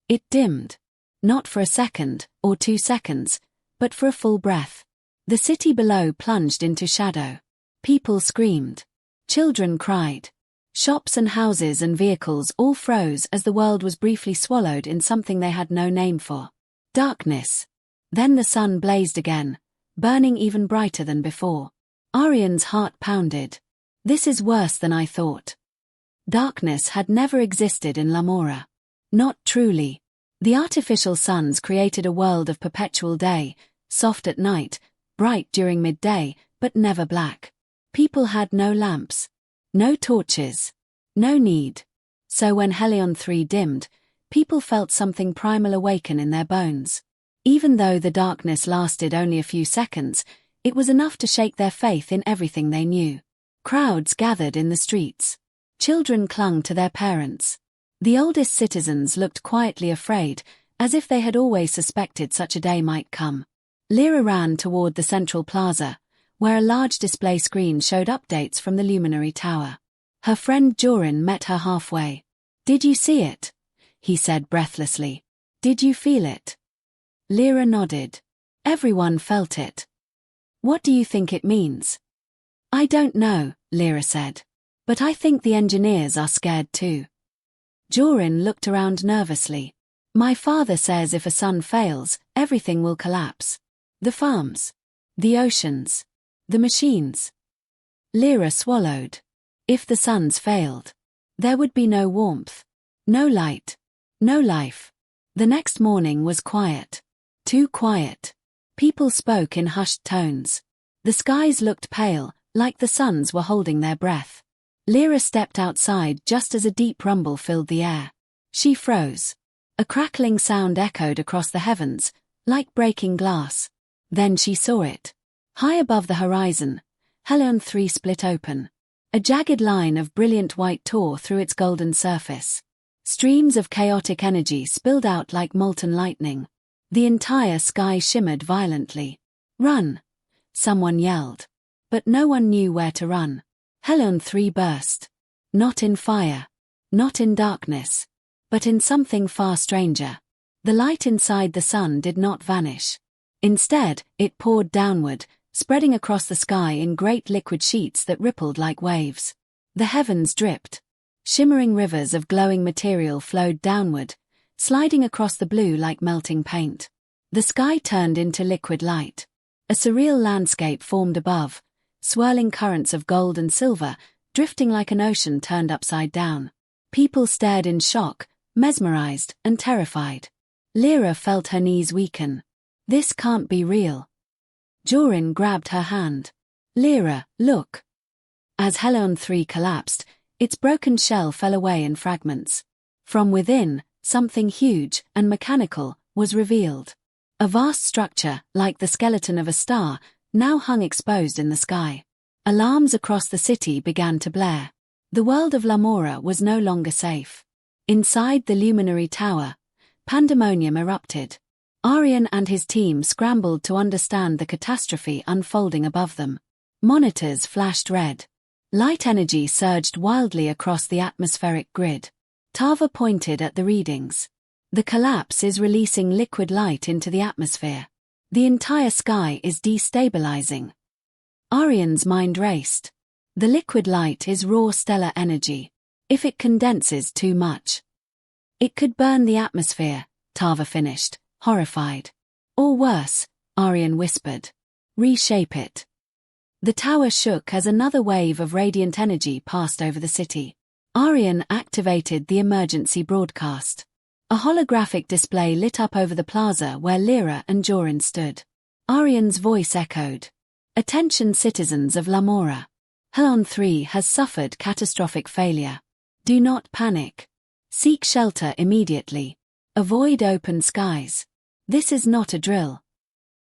It dimmed. Not for a second, or 2 seconds, but for a full breath. The city below plunged into shadow. People screamed. Children cried. Shops and houses and vehicles all froze as the world was briefly swallowed in something they had no name for. Darkness. Then the sun blazed again, burning even brighter than before. Arian's heart pounded. This is worse than I thought. Darkness had never existed in Lumora. Not truly. The artificial suns created a world of perpetual day, soft at night, bright during midday, but never black. People had no lamps. No torches. No need. So when Helion 3 dimmed, people felt something primal awaken in their bones. Even though the darkness lasted only a few seconds, it was enough to shake their faith in everything they knew. Crowds gathered in the streets. Children clung to their parents. The oldest citizens looked quietly afraid, as if they had always suspected such a day might come. Lyra ran toward the central plaza, where a large display screen showed updates from the luminary tower. Her friend Jorin met her halfway. "Did you see it?" he said breathlessly. "Did you feel it?" Lyra nodded. Everyone felt it. "What do you think it means?" "I don't know," Lyra said. "But I think the engineers are scared too." Jorin looked around nervously. "My father says if a sun fails, everything will collapse. The farms. The oceans. The machines." Lyra swallowed. If the suns failed, there would be no warmth. No light. No life. The next morning was quiet. Too quiet. People spoke in hushed tones. The skies looked pale, like the suns were holding their breath. Lyra stepped outside just as a deep rumble filled the air. She froze. A crackling sound echoed across the heavens, like breaking glass. Then she saw it. High above the horizon, Helion 3 split open. A jagged line of brilliant white tore through its golden surface. Streams of chaotic energy spilled out like molten lightning. The entire sky shimmered violently. "Run!" someone yelled. But no one knew where to run. Helion 3 burst. Not in fire. Not in darkness. But in something far stranger. The light inside the sun did not vanish. Instead, it poured downward, spreading across the sky in great liquid sheets that rippled like waves. The heavens dripped. Shimmering rivers of glowing material flowed downward, sliding across the blue like melting paint. The sky turned into liquid light. A surreal landscape formed above, swirling currents of gold and silver, drifting like an ocean turned upside down. People stared in shock, mesmerized and terrified. Lyra felt her knees weaken. This can't be real. Jorin grabbed her hand. "Lyra, look." As Helion 3 collapsed, its broken shell fell away in fragments. From within, something huge and mechanical was revealed. A vast structure, like the skeleton of a star, now hung exposed in the sky. Alarms across the city began to blare. The world of Lumora was no longer safe. Inside the luminary tower, pandemonium erupted. Arian and his team scrambled to understand the catastrophe unfolding above them. Monitors flashed red. Light energy surged wildly across the atmospheric grid. Tava pointed at the readings. The collapse is releasing liquid light into the atmosphere. The entire sky is destabilizing. Arian's mind raced. The liquid light is raw stellar energy. If it condenses too much, it could burn the atmosphere, Tava finished, horrified. Or worse, Arian whispered. Reshape it. The tower shook as another wave of radiant energy passed over the city. Arian activated the emergency broadcast. A holographic display lit up over the plaza where Lyra and Jorin stood. Arian's voice echoed. Attention citizens of Lumora. Helion 3 has suffered catastrophic failure. Do not panic. Seek shelter immediately. Avoid open skies. This is not a drill.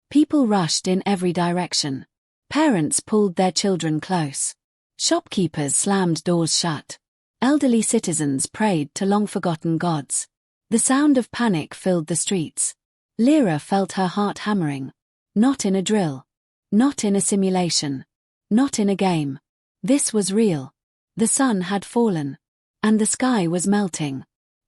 People rushed in every direction. Parents pulled their children close. Shopkeepers slammed doors shut. Elderly citizens prayed to long-forgotten gods. The sound of panic filled the streets. Lyra felt her heart hammering. Not in a drill. Not in a simulation. Not in a game. This was real. The sun had fallen. And the sky was melting.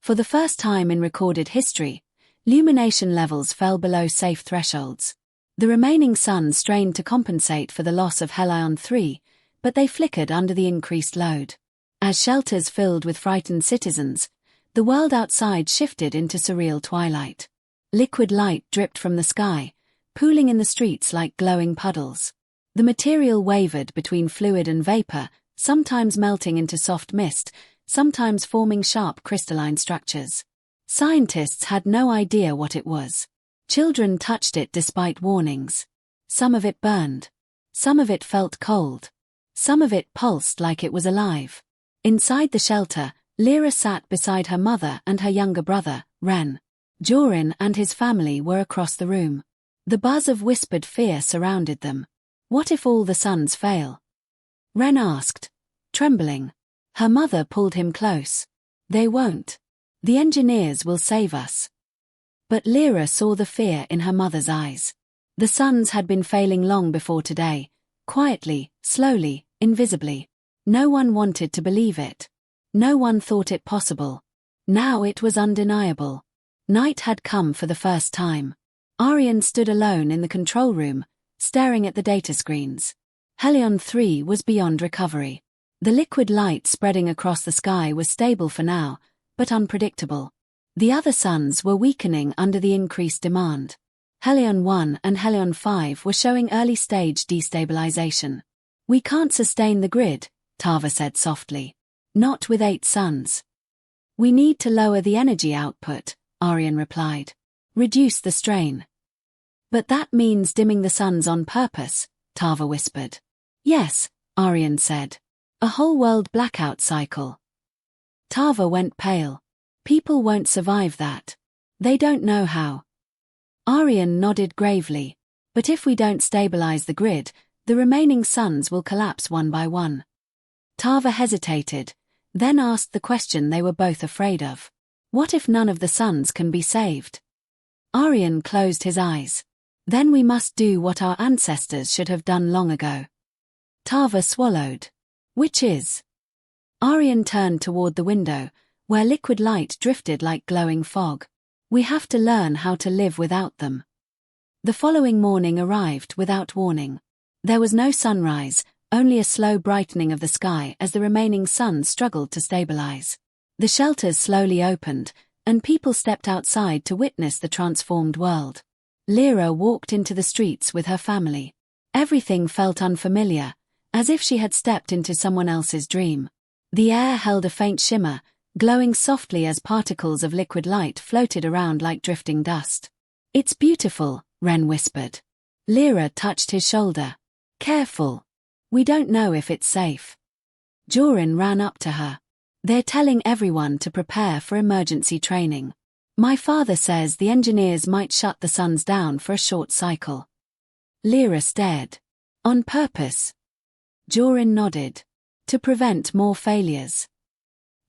For the first time in recorded history, illumination levels fell below safe thresholds. The remaining suns strained to compensate for the loss of Helion 3, but they flickered under the increased load. As shelters filled with frightened citizens, the world outside shifted into surreal twilight. Liquid light dripped from the sky, pooling in the streets like glowing puddles. The material wavered between fluid and vapor, sometimes melting into soft mist, sometimes forming sharp crystalline structures. Scientists had no idea what it was. Children touched it despite warnings. Some of it burned. Some of it felt cold. Some of it pulsed like it was alive. Inside the shelter, Lyra sat beside her mother and her younger brother, Ren. Jorin and his family were across the room. The buzz of whispered fear surrounded them. What if all the suns fail? Ren asked, trembling. Her mother pulled him close. They won't. The engineers will save us. But Lyra saw the fear in her mother's eyes. The suns had been failing long before today, quietly, slowly, invisibly. No one wanted to believe it. No one thought it possible. Now it was undeniable. Night had come for the first time. Arian stood alone in the control room, staring at the data screens. Helion 3 was beyond recovery. The liquid light spreading across the sky was stable for now, but unpredictable. The other suns were weakening under the increased demand. Helion 1 and Helion 5 were showing early-stage destabilization. We can't sustain the grid, Tava said softly. Not with 8 suns. We need to lower the energy output, Arian replied. Reduce the strain. But that means dimming the suns on purpose, Tava whispered. Yes, Arian said. A whole world blackout cycle. Tava went pale. People won't survive that. They don't know how. Arian nodded gravely. But if we don't stabilize the grid, the remaining suns will collapse one by one. Tava hesitated, then asked the question they were both afraid of. What if none of the suns can be saved? Arian closed his eyes. Then we must do what our ancestors should have done long ago. Tava swallowed. Which is? Arian turned toward the window, where liquid light drifted like glowing fog. We have to learn how to live without them. The following morning arrived without warning. There was no sunrise, only a slow brightening of the sky as the remaining suns struggled to stabilize. The shelters slowly opened, and people stepped outside to witness the transformed world. Lyra walked into the streets with her family. Everything felt unfamiliar, as if she had stepped into someone else's dream. The air held a faint shimmer, glowing softly as particles of liquid light floated around like drifting dust. It's beautiful, Ren whispered. Lyra touched his shoulder. Careful. We don't know if it's safe. Jorin ran up to her. They're telling everyone to prepare for emergency training. My father says the engineers might shut the suns down for a short cycle. Lyra stared. On purpose? Jorin nodded. To prevent more failures.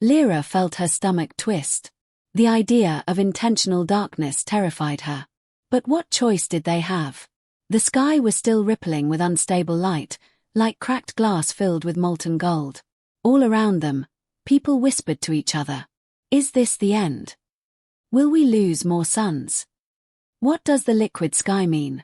Lyra felt her stomach twist. The idea of intentional darkness terrified her. But what choice did they have? The sky was still rippling with unstable light, like cracked glass filled with molten gold. All around them, people whispered to each other. Is this the end? Will we lose more suns? What does the liquid sky mean?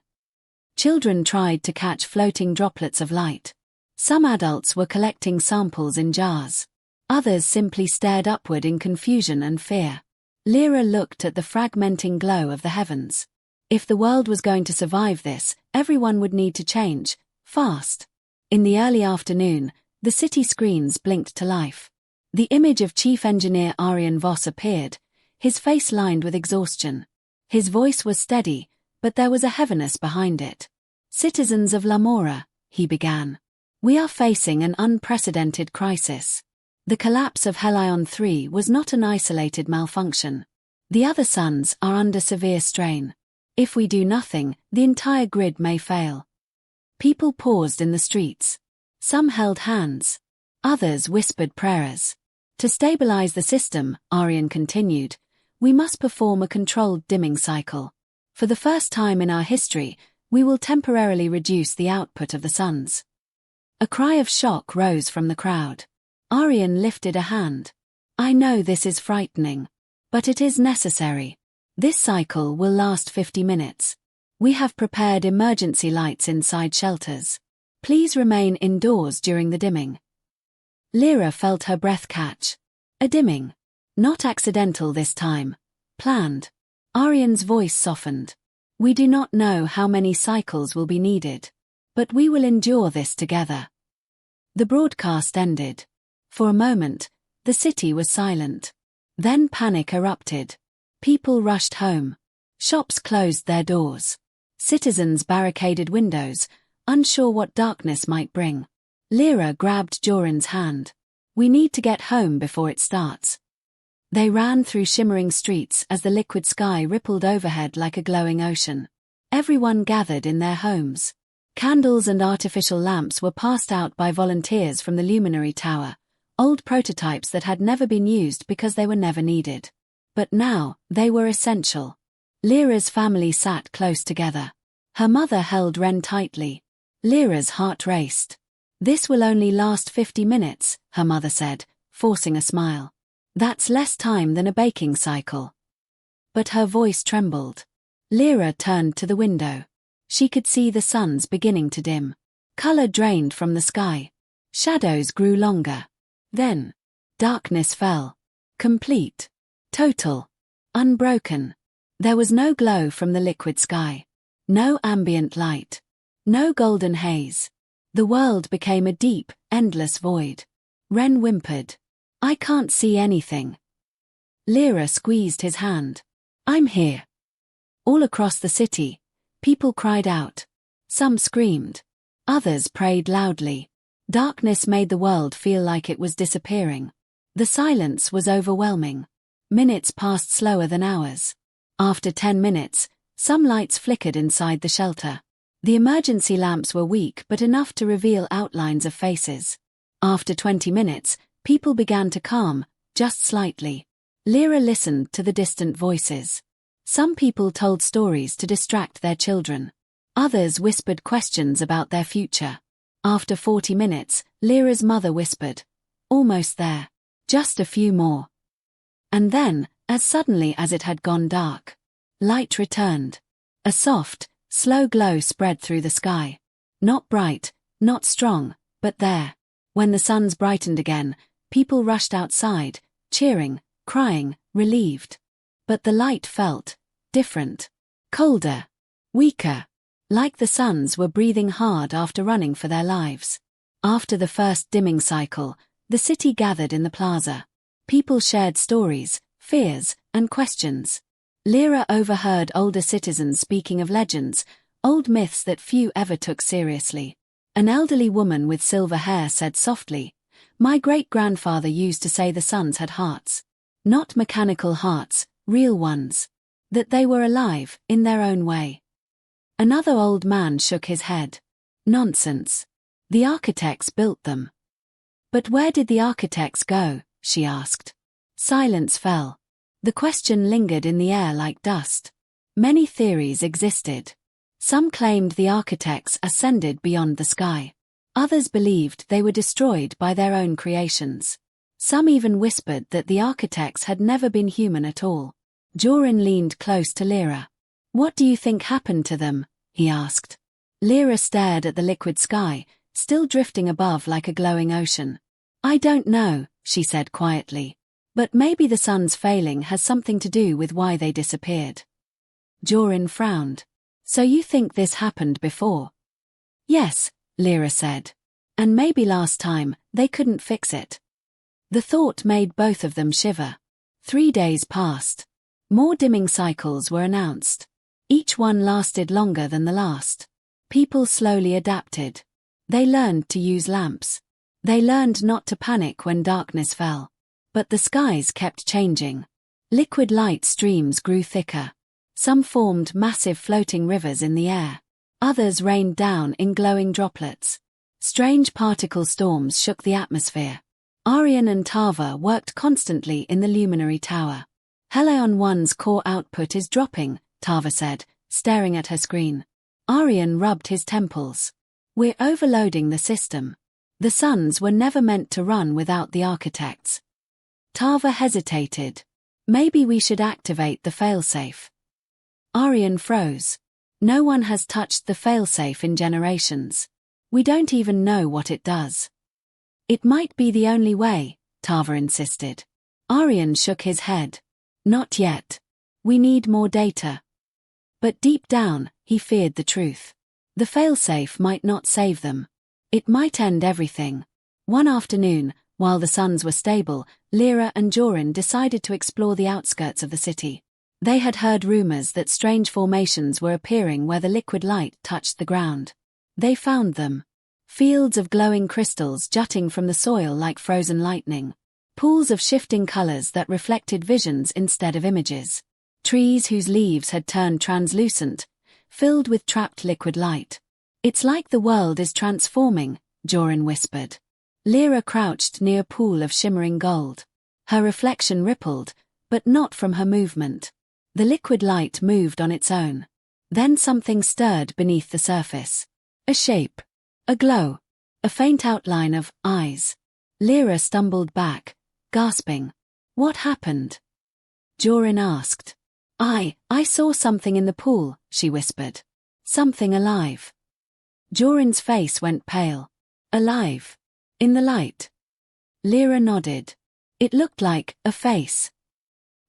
Children tried to catch floating droplets of light. Some adults were collecting samples in jars. Others simply stared upward in confusion and fear. Lyra looked at the fragmenting glow of the heavens. If the world was going to survive this, everyone would need to change, fast. In the early afternoon, the city screens blinked to life. The image of Chief Engineer Arian Voss appeared, his face lined with exhaustion. His voice was steady, but there was a heaviness behind it. Citizens of Lumora, he began. We are facing an unprecedented crisis. The collapse of Helion 3 was not an isolated malfunction. The other suns are under severe strain. If we do nothing, the entire grid may fail. People paused in the streets. Some held hands. Others whispered prayers. To stabilize the system, Arian continued, we must perform a controlled dimming cycle. For the first time in our history, we will temporarily reduce the output of the suns. A cry of shock rose from the crowd. Arian lifted a hand. I know this is frightening. But it is necessary. This cycle will last 50 minutes. We have prepared emergency lights inside shelters. Please remain indoors during the dimming. Lyra felt her breath catch. A dimming. Not accidental this time. Planned. Aryan's voice softened. We do not know how many cycles will be needed. But we will endure this together. The broadcast ended. For a moment, the city was silent. Then panic erupted. People rushed home. Shops closed their doors. Citizens barricaded windows, unsure what darkness might bring. Lyra grabbed Joran's hand. We need to get home before it starts. They ran through shimmering streets as the liquid sky rippled overhead like a glowing ocean. Everyone gathered in their homes. Candles and artificial lamps were passed out by volunteers from the luminary tower, old prototypes that had never been used because they were never needed. But now, they were essential. Lyra's family sat close together. Her mother held Ren tightly. Lyra's heart raced. This will only last 50 minutes, her mother said, forcing a smile. That's less time than a baking cycle. But her voice trembled. Lyra turned to the window. She could see the suns beginning to dim. Color drained from the sky. Shadows grew longer. Then, darkness fell. Complete. Total. Unbroken. There was no glow from the liquid sky. No ambient light. No golden haze. The world became a deep, endless void. Ren whimpered. I can't see anything. Lyra squeezed his hand. I'm here. All across the city, people cried out. Some screamed. Others prayed loudly. Darkness made the world feel like it was disappearing. The silence was overwhelming. Minutes passed slower than hours. After 10 minutes, some lights flickered inside the shelter. The emergency lamps were weak but enough to reveal outlines of faces. After 20 minutes, people began to calm, just slightly. Lyra listened to the distant voices. Some people told stories to distract their children. Others whispered questions about their future. After 40 minutes, Lyra's mother whispered, almost there. Just a few more. And then, as suddenly as it had gone dark, light returned. A soft, slow glow spread through the sky. Not bright, not strong, but there. When the suns brightened again, people rushed outside, cheering, crying, relieved. But the light felt different. Colder. Weaker. Like the suns were breathing hard after running for their lives. After the first dimming cycle, the city gathered in the plaza. People shared stories, fears, and questions. Lyra overheard older citizens speaking of legends, old myths that few ever took seriously. An elderly woman with silver hair said softly, my great-grandfather used to say the suns had hearts. Not mechanical hearts, real ones. That they were alive, in their own way. Another old man shook his head. Nonsense. The architects built them. But where did the architects go? She asked. Silence fell. The question lingered in the air like dust. Many theories existed. Some claimed the architects ascended beyond the sky. Others believed they were destroyed by their own creations. Some even whispered that the architects had never been human at all. Joran leaned close to Lyra. What do you think happened to them? He asked. Lyra stared at the liquid sky, still drifting above like a glowing ocean. I don't know, she said quietly. But maybe the sun's failing has something to do with why they disappeared. Joran frowned. So you think this happened before? Yes, Lyra said. And maybe last time, they couldn't fix it. The thought made both of them shiver. 3 days passed. More dimming cycles were announced. Each one lasted longer than the last. People slowly adapted. They learned to use lamps. They learned not to panic when darkness fell. But the skies kept changing. Liquid light streams grew thicker. Some formed massive floating rivers in the air. Others rained down in glowing droplets. Strange particle storms shook the atmosphere. Aryan and Tava worked constantly in the luminary tower. Helion 1's core output is dropping, Tava said, staring at her screen. Aryan rubbed his temples. We're overloading the system. The suns were never meant to run without the architects. Tava hesitated. Maybe we should activate the failsafe. Aryan froze. No one has touched the failsafe in generations. We don't even know what it does. It might be the only way, Tava insisted. Aryan shook his head. Not yet. We need more data. But deep down, he feared the truth. The failsafe might not save them. It might end everything. One afternoon, while the suns were stable, Lyra and Jorin decided to explore the outskirts of the city. They had heard rumors that strange formations were appearing where the liquid light touched the ground. They found them. Fields of glowing crystals jutting from the soil like frozen lightning. Pools of shifting colors that reflected visions instead of images. Trees whose leaves had turned translucent, filled with trapped liquid light. It's like the world is transforming, Jorin whispered. Lyra crouched near a pool of shimmering gold. Her reflection rippled, but not from her movement. The liquid light moved on its own. Then something stirred beneath the surface. A shape. A glow. A faint outline of eyes. Lyra stumbled back, gasping. What happened? Jorin asked. I saw something in the pool, she whispered. Something alive. Jorin's face went pale. Alive. In the light. Lyra nodded. It looked like a face.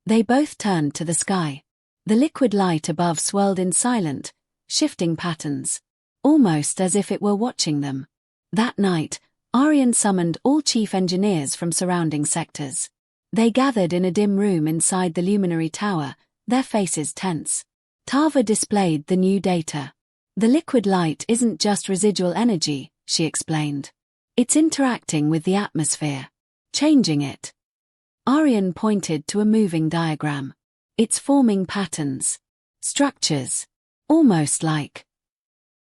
They both turned to the sky. The liquid light above swirled in silent, shifting patterns, almost as if it were watching them. That night, Aryan summoned all chief engineers from surrounding sectors. They gathered in a dim room inside the luminary tower, their faces tense. Tava displayed the new data. The liquid light isn't just residual energy, she explained. It's interacting with the atmosphere, changing it. Aryan pointed to a moving diagram. It's forming patterns, structures, almost like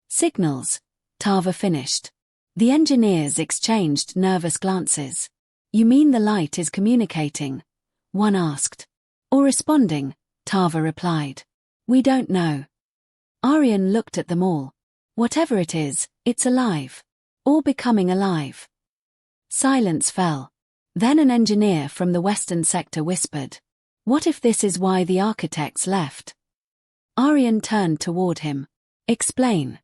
signals, Tava finished. The engineers exchanged nervous glances. You mean the light is communicating? One asked. Or responding, Tava replied. We don't know. Aryan looked at them all. Whatever it is, it's alive. Or becoming alive. Silence fell. Then an engineer from the western sector whispered. What if this is why the architects left? Aryan turned toward him. Explain.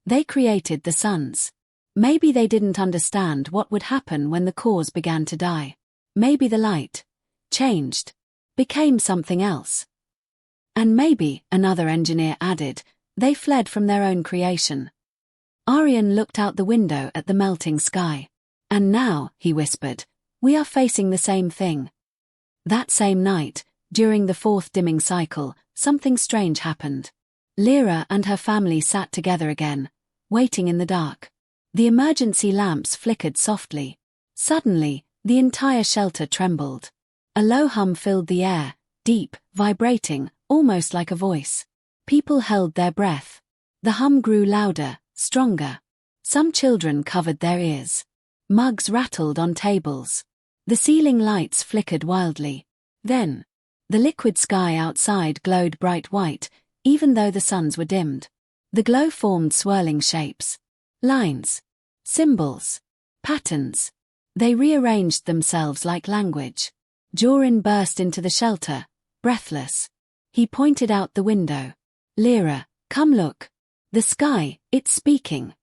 They created the suns. Maybe they didn't understand what would happen when the cores began to die. Maybe the light changed, became something else. And maybe, another engineer added, they fled from their own creation. Aryan looked out the window at the melting sky. And now, he whispered, we are facing the same thing. That same night, during the fourth dimming cycle, something strange happened. Lyra and her family sat together again, waiting in the dark. The emergency lamps flickered softly. Suddenly, the entire shelter trembled. A low hum filled the air, deep, vibrating, almost like a voice. People held their breath. The hum grew louder, stronger. Some children covered their ears. Mugs rattled on tables. The ceiling lights flickered wildly. Then, the liquid sky outside glowed bright white, even though the suns were dimmed. The glow formed swirling shapes. Lines. Symbols. Patterns. They rearranged themselves like language. Jorin burst into the shelter, breathless. He pointed out the window. Lyra, come look. The sky, it's speaking.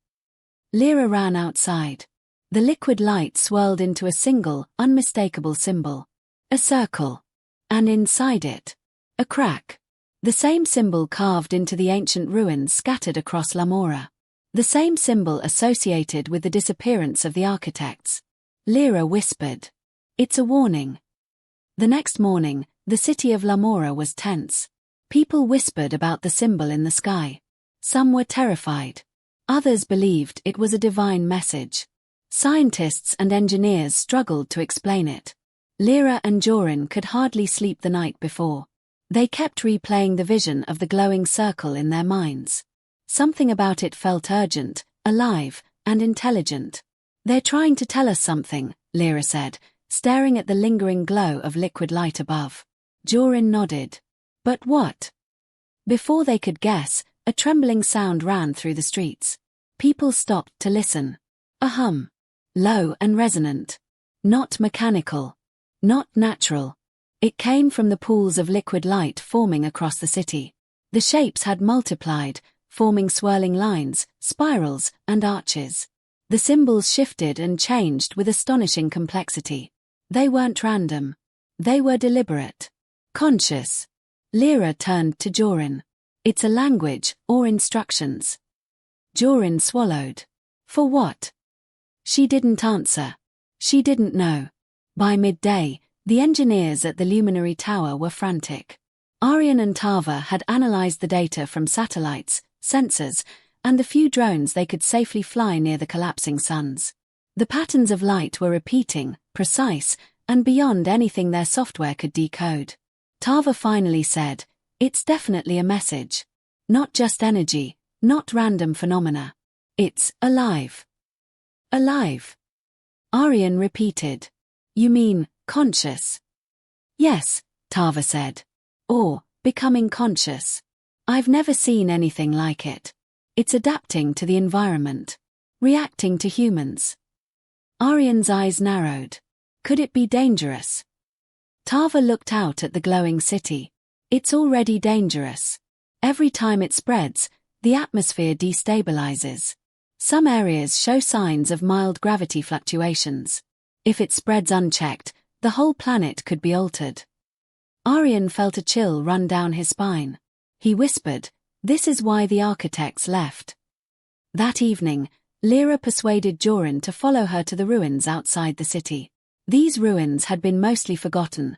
Lyra ran outside. The liquid light swirled into a single, unmistakable symbol. A circle. And inside it, a crack. The same symbol carved into the ancient ruins scattered across Lumora. The same symbol associated with the disappearance of the architects. Lyra whispered. It's a warning. The next morning, the city of Lumora was tense. People whispered about the symbol in the sky. Some were terrified. Others believed it was a divine message. Scientists and engineers struggled to explain it. Lyra and Jorin could hardly sleep the night before. They kept replaying the vision of the glowing circle in their minds. Something about it felt urgent, alive, and intelligent. They're trying to tell us something, Lyra said, staring at the lingering glow of liquid light above. Jorin nodded. But what? Before they could guess, a trembling sound ran through the streets. People stopped to listen. A hum. Low and resonant. Not mechanical. Not natural. It came from the pools of liquid light forming across the city. The shapes had multiplied, forming swirling lines, spirals, and arches. The symbols shifted and changed with astonishing complexity. They weren't random. They were deliberate. Conscious. Lyra turned to Jorin. It's a language, or instructions. Jorin swallowed. For what? She didn't answer. She didn't know. By midday, the engineers at the luminary tower were frantic. Aryan and Tava had analyzed the data from satellites, sensors, and the few drones they could safely fly near the collapsing suns. The patterns of light were repeating, precise, and beyond anything their software could decode. Tava finally said, "It's definitely a message. Not just energy, not random phenomena. It's alive." Alive. Aryan repeated. "You mean, conscious?" "Yes," Tava said. "Or, becoming conscious. I've never seen anything like it. It's adapting to the environment. Reacting to humans." Aryan's eyes narrowed. Could it be dangerous? Tava looked out at the glowing city. It's already dangerous. Every time it spreads, the atmosphere destabilizes. Some areas show signs of mild gravity fluctuations. If it spreads unchecked, the whole planet could be altered. Aryan felt a chill run down his spine. He whispered, "This is why the architects left." That evening, Lyra persuaded Jorin to follow her to the ruins outside the city. These ruins had been mostly forgotten.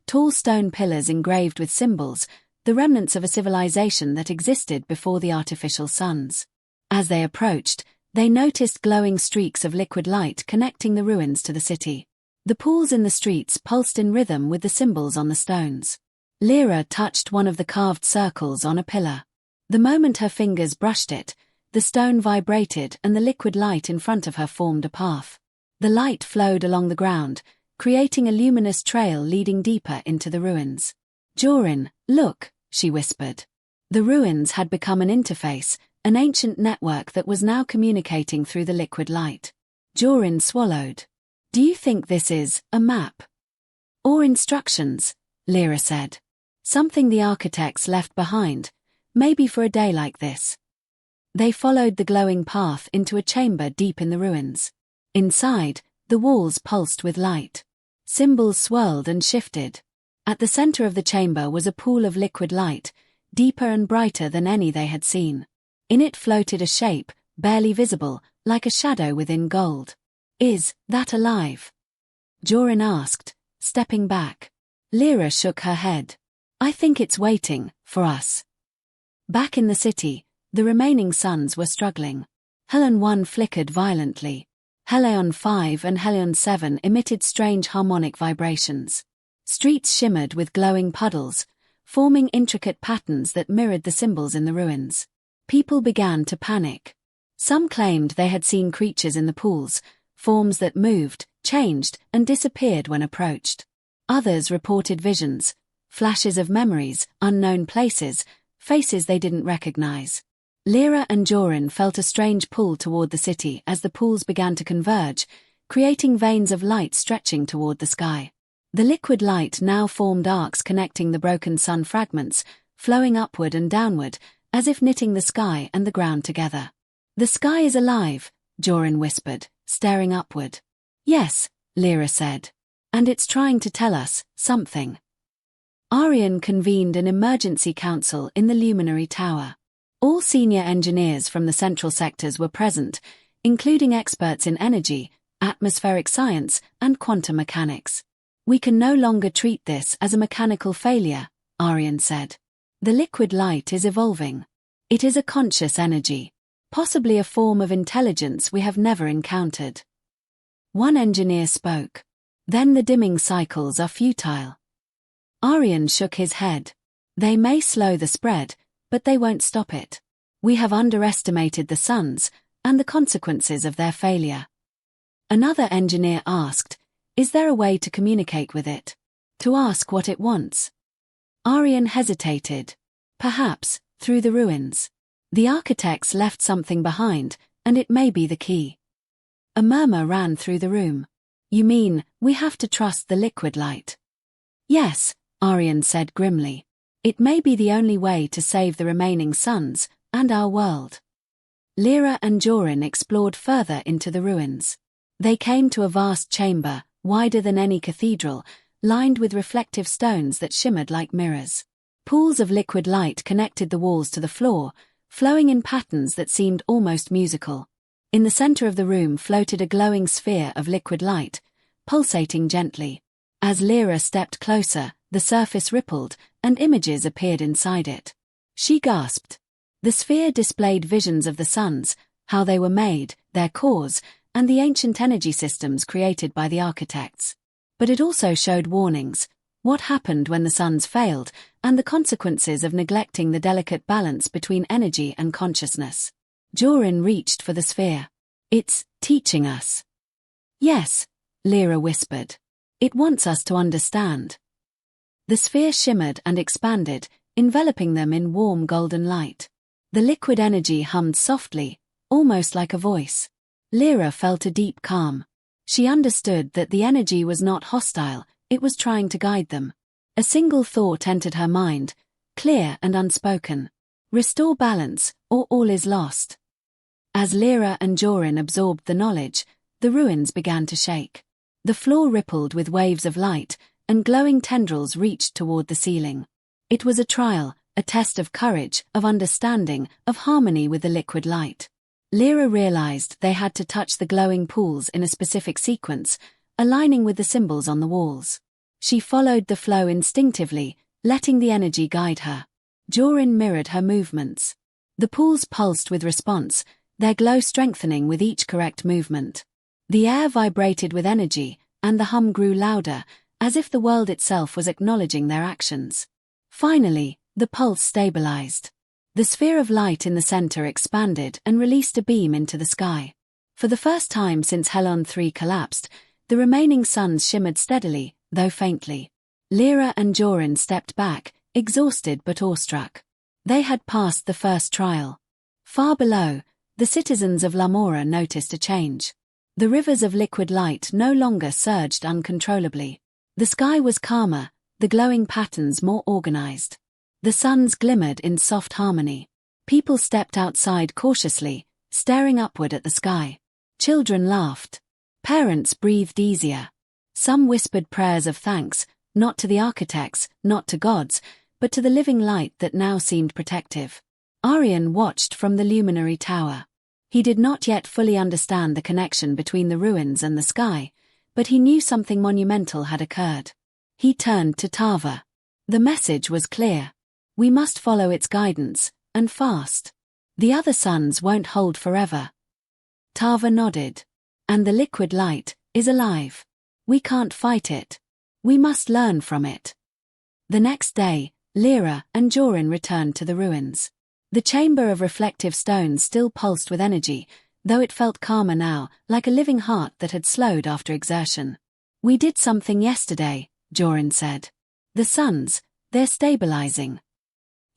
Tall stone pillars engraved with symbols, the remnants of a civilization that existed before the artificial suns. As they approached, they noticed glowing streaks of liquid light connecting the ruins to the city. The pools in the streets pulsed in rhythm with the symbols on the stones. Lyra touched one of the carved circles on a pillar. The moment her fingers brushed it, the stone vibrated and the liquid light in front of her formed a path. The light flowed along the ground, creating a luminous trail leading deeper into the ruins. "Jorin, look," she whispered. The ruins had become an interface, an ancient network that was now communicating through the liquid light. Jorin swallowed. "Do you think this is a map?" "Or instructions," Lyra said. "Something the architects left behind, maybe for a day like this." They followed the glowing path into a chamber deep in the ruins. Inside, the walls pulsed with light. Symbols swirled and shifted. At the center of the chamber was a pool of liquid light, deeper and brighter than any they had seen. In it floated a shape, barely visible, like a shadow within gold. "Is that alive?" Jorin asked, stepping back. Lyra shook her head. "I think it's waiting for us." Back in the city, the remaining suns were struggling. Helion 1 flickered violently. Helion 5 and Helion 7 emitted strange harmonic vibrations. Streets shimmered with glowing puddles, forming intricate patterns that mirrored the symbols in the ruins. People began to panic. Some claimed they had seen creatures in the pools, forms that moved, changed, and disappeared when approached. Others reported visions, flashes of memories, unknown places, faces they didn't recognize. Lyra and Jorin felt a strange pull toward the city as the pools began to converge, creating veins of light stretching toward the sky. The liquid light now formed arcs connecting the broken sun fragments, flowing upward and downward, as if knitting the sky and the ground together. "The sky is alive," Jorin whispered, staring upward. "Yes," Lyra said. "And it's trying to tell us something." Aryan convened an emergency council in the luminary tower. All senior engineers from the central sectors were present, including experts in energy, atmospheric science, and quantum mechanics. "We can no longer treat this as a mechanical failure," Aryan said. "The liquid light is evolving. It is a conscious energy, possibly a form of intelligence we have never encountered." One engineer spoke. "Then the dimming cycles are futile." Aryan shook his head. "They may slow the spread, but they won't stop it. We have underestimated the suns and the consequences of their failure." Another engineer asked, "Is there a way to communicate with it? To ask what it wants?" Aryan hesitated. "Perhaps, through the ruins. The architects left something behind, and it may be the key." A murmur ran through the room. "You mean, we have to trust the liquid light?" Yes, Aryan said grimly. It may be the only way to save the remaining suns, and our world. Lyra and Jorin explored further into the ruins. They came to a vast chamber, wider than any cathedral, lined with reflective stones that shimmered like mirrors. Pools of liquid light connected the walls to the floor, flowing in patterns that seemed almost musical. In the center of the room floated a glowing sphere of liquid light, pulsating gently. As Lyra stepped closer, the surface rippled, and images appeared inside it. She gasped. The sphere displayed visions of the suns, how they were made, their cause, and the ancient energy systems created by the architects. But it also showed warnings, what happened when the suns failed, and the consequences of neglecting the delicate balance between energy and consciousness. Jorin reached for the sphere. It's teaching us. Yes, Lyra whispered. It wants us to understand. The sphere shimmered and expanded, enveloping them in warm golden light. The liquid energy hummed softly, almost like a voice. Lyra felt a deep calm. She understood that the energy was not hostile, it was trying to guide them. A single thought entered her mind, clear and unspoken. Restore balance, or all is lost. As Lyra and Jorin absorbed the knowledge, the ruins began to shake. The floor rippled with waves of light, and glowing tendrils reached toward the ceiling. It was a trial, a test of courage, of understanding, of harmony with the liquid light. Lyra realized they had to touch the glowing pools in a specific sequence, aligning with the symbols on the walls. She followed the flow instinctively, letting the energy guide her. Jorin mirrored her movements. The pools pulsed with response, their glow strengthening with each correct movement. The air vibrated with energy, and the hum grew louder, as if the world itself was acknowledging their actions. Finally, the pulse stabilized. The sphere of light in the center expanded and released a beam into the sky. For the first time since Helon 3 collapsed, the remaining suns shimmered steadily, though faintly. Lyra and Jorin stepped back, exhausted but awestruck. They had passed the first trial. Far below, the citizens of Lumora noticed a change. The rivers of liquid light no longer surged uncontrollably. The sky was calmer, the glowing patterns more organized. The suns glimmered in soft harmony. People stepped outside cautiously, staring upward at the sky. Children laughed. Parents breathed easier. Some whispered prayers of thanks, not to the architects, not to gods, but to the living light that now seemed protective. Aryan watched from the luminary tower. He did not yet fully understand the connection between the ruins and the sky, but he knew something monumental had occurred. He turned to Tava. The message was clear. We must follow its guidance, and fast. The other suns won't hold forever. Tava nodded. And the liquid light is alive. We can't fight it. We must learn from it. The next day, Lyra and Jorin returned to the ruins. The chamber of reflective stones still pulsed with energy, though it felt calmer now, like a living heart that had slowed after exertion. We did something yesterday, Jorin said. The suns, they're stabilizing.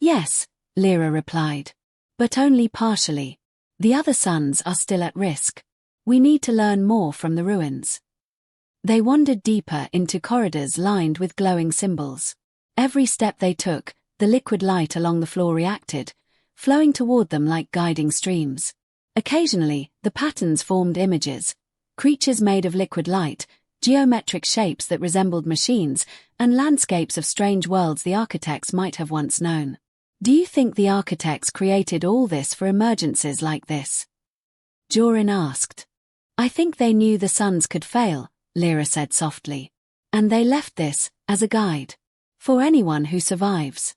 Yes, Lyra replied. But only partially. The other suns are still at risk. We need to learn more from the ruins. They wandered deeper into corridors lined with glowing symbols. Every step they took, the liquid light along the floor reacted, flowing toward them like guiding streams. Occasionally, the patterns formed images, creatures made of liquid light, geometric shapes that resembled machines, and landscapes of strange worlds the architects might have once known. Do you think the architects created all this for emergencies like this? Jorin asked. I think they knew the suns could fail, Lyra said softly. And they left this, as a guide. For anyone who survives.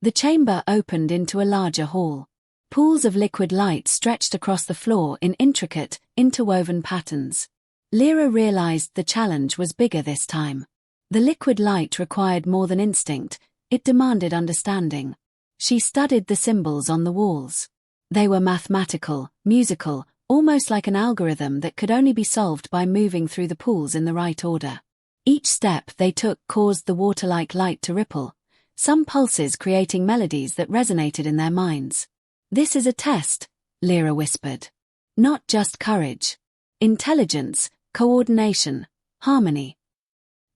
The chamber opened into a larger hall. Pools of liquid light stretched across the floor in intricate, interwoven patterns. Lyra realized the challenge was bigger this time. The liquid light required more than instinct, it demanded understanding. She studied the symbols on the walls. They were mathematical, musical, almost like an algorithm that could only be solved by moving through the pools in the right order. Each step they took caused the water-like light to ripple, some pulses creating melodies that resonated in their minds. This is a test, Lyra whispered. Not just courage. Intelligence, coordination, harmony.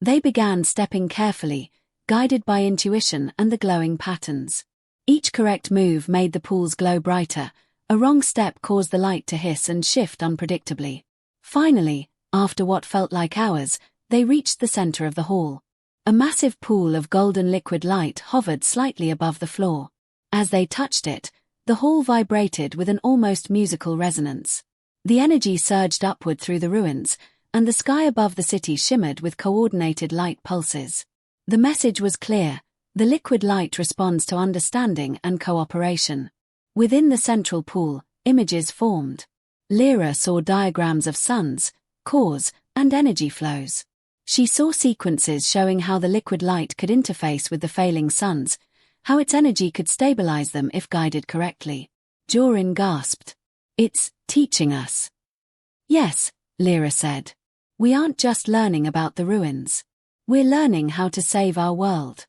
They began stepping carefully, guided by intuition and the glowing patterns. Each correct move made the pools glow brighter. A wrong step caused the light to hiss and shift unpredictably. Finally, after what felt like hours, they reached the center of the hall. A massive pool of golden liquid light hovered slightly above the floor. As they touched it, the hall vibrated with an almost musical resonance. The energy surged upward through the ruins, and the sky above the city shimmered with coordinated light pulses. The message was clear: the liquid light responds to understanding and cooperation. Within the central pool, images formed. Lyra saw diagrams of suns, cores, and energy flows. She saw sequences showing how the liquid light could interface with the failing suns, how its energy could stabilize them if guided correctly. Jorin gasped. "It's teaching us." "Yes," Lyra said. "We aren't just learning about the ruins. We're learning how to save our world."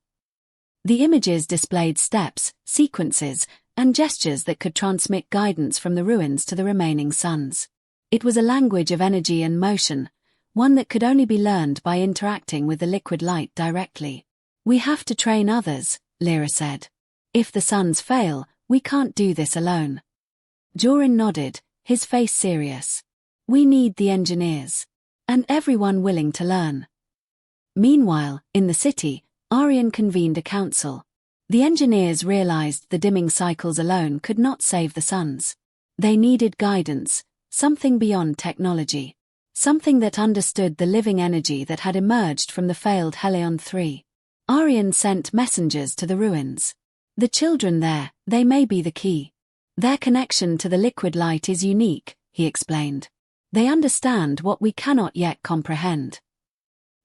The images displayed steps, sequences, and gestures that could transmit guidance from the ruins to the remaining suns. It was a language of energy and motion, one that could only be learned by interacting with the liquid light directly. "We have to train others," Lyra said. "If the suns fail, we can't do this alone." Jorin nodded, his face serious. "We need the engineers. And everyone willing to learn." Meanwhile, in the city, Aryan convened a council. The engineers realized the dimming cycles alone could not save the suns. They needed guidance, something beyond technology. Something that understood the living energy that had emerged from the failed Helion 3. Aryan sent messengers to the ruins. "The children there, they may be the key. Their connection to the liquid light is unique," he explained. "They understand what we cannot yet comprehend."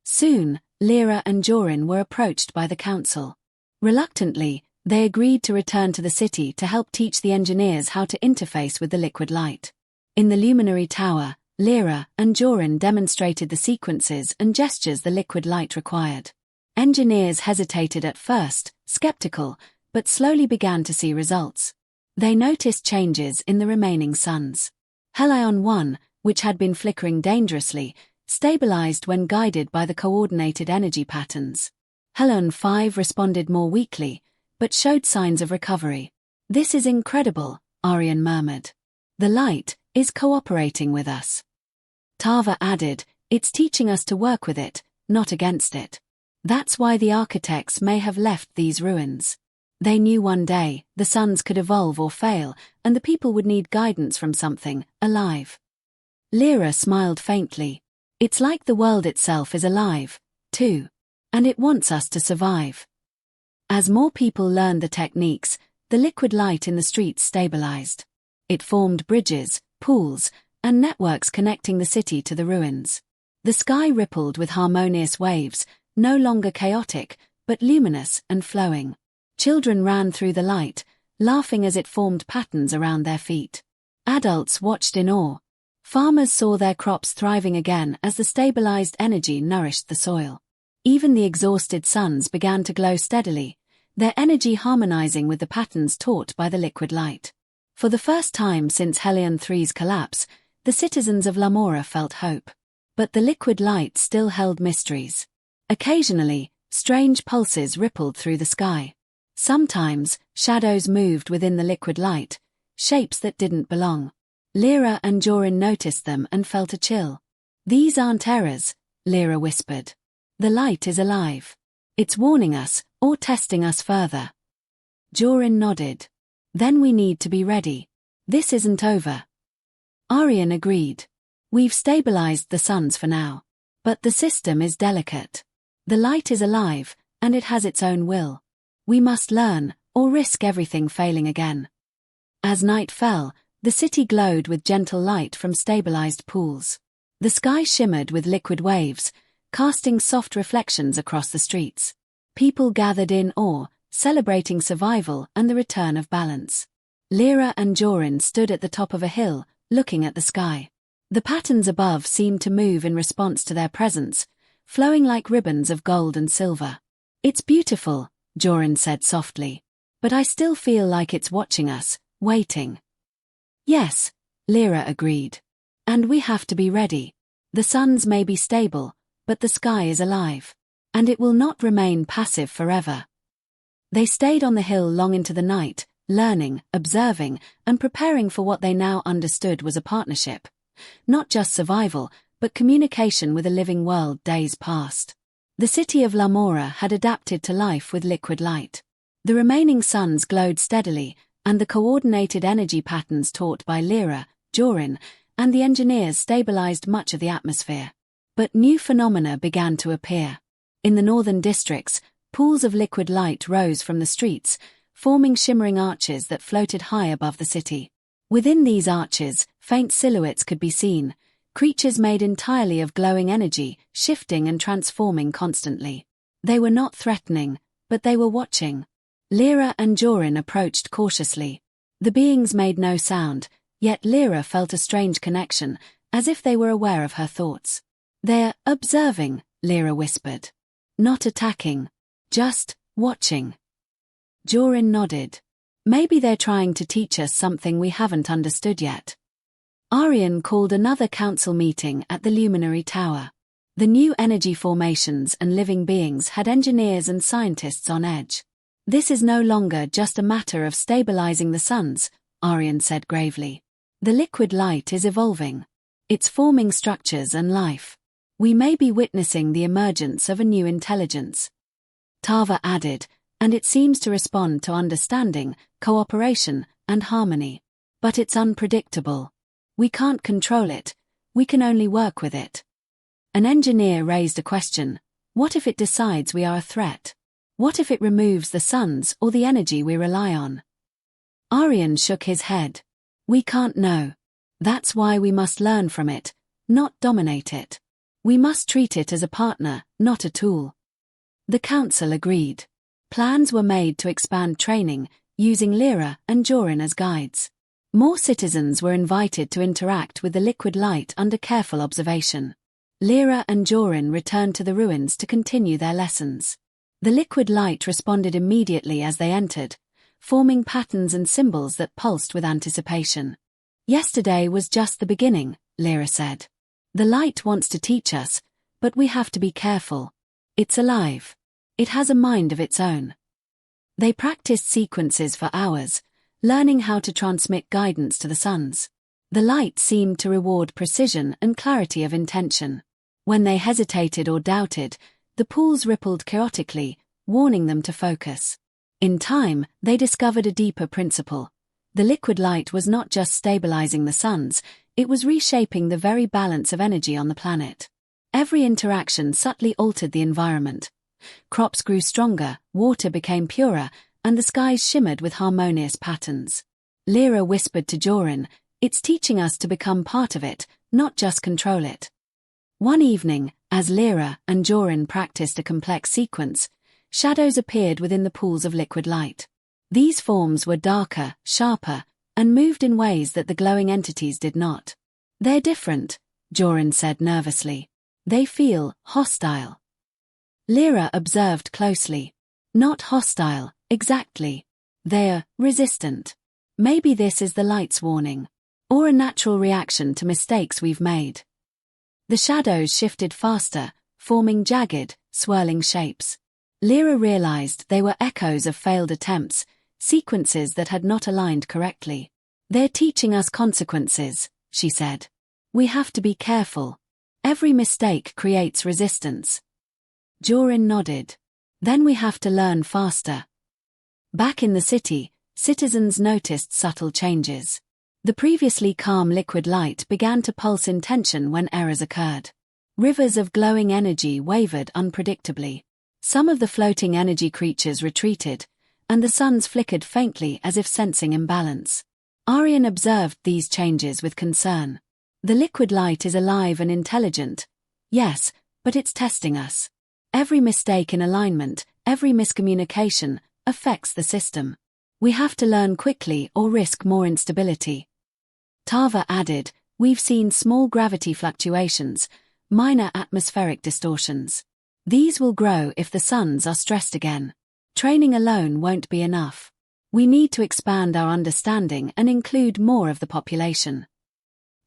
Soon, Lyra and Jorin were approached by the council. Reluctantly, they agreed to return to the city to help teach the engineers how to interface with the liquid light. In the luminary tower, Lyra and Jorin demonstrated the sequences and gestures the liquid light required. Engineers hesitated at first, skeptical, but slowly began to see results. They noticed changes in the remaining suns. Helion 1, which had been flickering dangerously, stabilized when guided by the coordinated energy patterns. Helion 5 responded more weakly, but showed signs of recovery. "This is incredible," Aryan murmured. "The light is cooperating with us." Tava added, "It's teaching us to work with it, not against it. That's why the architects may have left these ruins. They knew one day the suns could evolve or fail, and the people would need guidance from something alive." Lyra smiled faintly. "It's like the world itself is alive, too. And it wants us to survive." As more people learned the techniques, the liquid light in the streets stabilized. It formed bridges, pools, and networks connecting the city to the ruins. The sky rippled with harmonious waves, no longer chaotic, but luminous and flowing. Children ran through the light, laughing as it formed patterns around their feet. Adults watched in awe. Farmers saw their crops thriving again as the stabilized energy nourished the soil. Even the exhausted suns began to glow steadily, their energy harmonizing with the patterns taught by the liquid light. For the first time since Helion 3's collapse, the citizens of Lumora felt hope. But the liquid light still held mysteries. Occasionally, strange pulses rippled through the sky. Sometimes, shadows moved within the liquid light, shapes that didn't belong. Lyra and Jorin noticed them and felt a chill. "These aren't errors," Lyra whispered. "The light is alive. It's warning us, or testing us further." Jorin nodded. "Then we need to be ready. This isn't over." Aryan agreed. "We've stabilized the suns for now. But the system is delicate. The light is alive, and it has its own will. We must learn, or risk everything failing again." As night fell, the city glowed with gentle light from stabilized pools. The sky shimmered with liquid waves, casting soft reflections across the streets. People gathered in awe, celebrating survival and the return of balance. Lyra and Jorin stood at the top of a hill, looking at the sky. The patterns above seemed to move in response to their presence, flowing like ribbons of gold and silver. "It's beautiful," Jorin said softly. "But I still feel like it's watching us, waiting." "Yes," Lyra agreed. "And we have to be ready. The suns may be stable, but the sky is alive. And it will not remain passive forever. They stayed on the hill long into the night, learning, observing, and preparing for what they now understood was a partnership. Not just survival, but communication with a living world days past. The city of Lumora had adapted to life with liquid light. The remaining suns glowed steadily, and the coordinated energy patterns taught by Lyra, Jorin, and the engineers stabilized much of the atmosphere. But new phenomena began to appear. In the northern districts, pools of liquid light rose from the streets, forming shimmering arches that floated high above the city. Within these arches, faint silhouettes could be seen, creatures made entirely of glowing energy, shifting and transforming constantly. They were not threatening, but they were watching. Lyra and Jorin approached cautiously. The beings made no sound, yet Lyra felt a strange connection, as if they were aware of her thoughts. "They're observing," Lyra whispered. "Not attacking. Just watching." Jorin nodded. "Maybe they're trying to teach us something we haven't understood yet." Arian called another council meeting at the luminary tower. The new energy formations and living beings had engineers and scientists on edge. "This is no longer just a matter of stabilizing the suns," Arian said gravely. "The liquid light is evolving. It's forming structures and life. We may be witnessing the emergence of a new intelligence." Tava added, "And it seems to respond to understanding, cooperation, and harmony. But it's unpredictable. We can't control it, we can only work with it." An engineer raised a question. What if it decides we are a threat? What if it removes the suns or the energy we rely on? Arian shook his head. "We can't know. That's why we must learn from it, not dominate it. We must treat it as a partner, not a tool." The council agreed. Plans were made to expand training, using Lyra and Jorin as guides. More citizens were invited to interact with the liquid light under careful observation. Lyra and Jorin returned to the ruins to continue their lessons. The liquid light responded immediately as they entered, forming patterns and symbols that pulsed with anticipation. "Yesterday was just the beginning," Lyra said. "The light wants to teach us, but we have to be careful. It's alive. It has a mind of its own." They practiced sequences for hours, learning how to transmit guidance to the suns. The light seemed to reward precision and clarity of intention. When they hesitated or doubted, the pools rippled chaotically, warning them to focus. In time, they discovered a deeper principle. The liquid light was not just stabilizing the suns, it was reshaping the very balance of energy on the planet. Every interaction subtly altered the environment. Crops grew stronger, water became purer, and the skies shimmered with harmonious patterns. Lyra whispered to Jorin, "It's teaching us to become part of it, not just control it." One evening, as Lyra and Jorin practiced a complex sequence, shadows appeared within the pools of liquid light. These forms were darker, sharper, and moved in ways that the glowing entities did not. "They're different," Jorin said nervously. "They feel hostile." Lyra observed closely. "Not hostile, exactly. They're resistant. Maybe this is the light's warning. Or a natural reaction to mistakes we've made." The shadows shifted faster, forming jagged, swirling shapes. Lyra realized they were echoes of failed attempts, sequences that had not aligned correctly. "They're teaching us consequences," she said. "We have to be careful. Every mistake creates resistance." Jorin nodded. "Then we have to learn faster." Back in the city, citizens noticed subtle changes. The previously calm liquid light began to pulse in tension when errors occurred. Rivers of glowing energy wavered unpredictably. Some of the floating energy creatures retreated, and the suns flickered faintly as if sensing imbalance. Arian observed these changes with concern. "The liquid light is alive and intelligent. Yes, but it's testing us. Every mistake in alignment, every miscommunication, affects the system. We have to learn quickly or risk more instability." Tava added, "We've seen small gravity fluctuations, minor atmospheric distortions. These will grow if the suns are stressed again. Training alone won't be enough. We need to expand our understanding and include more of the population."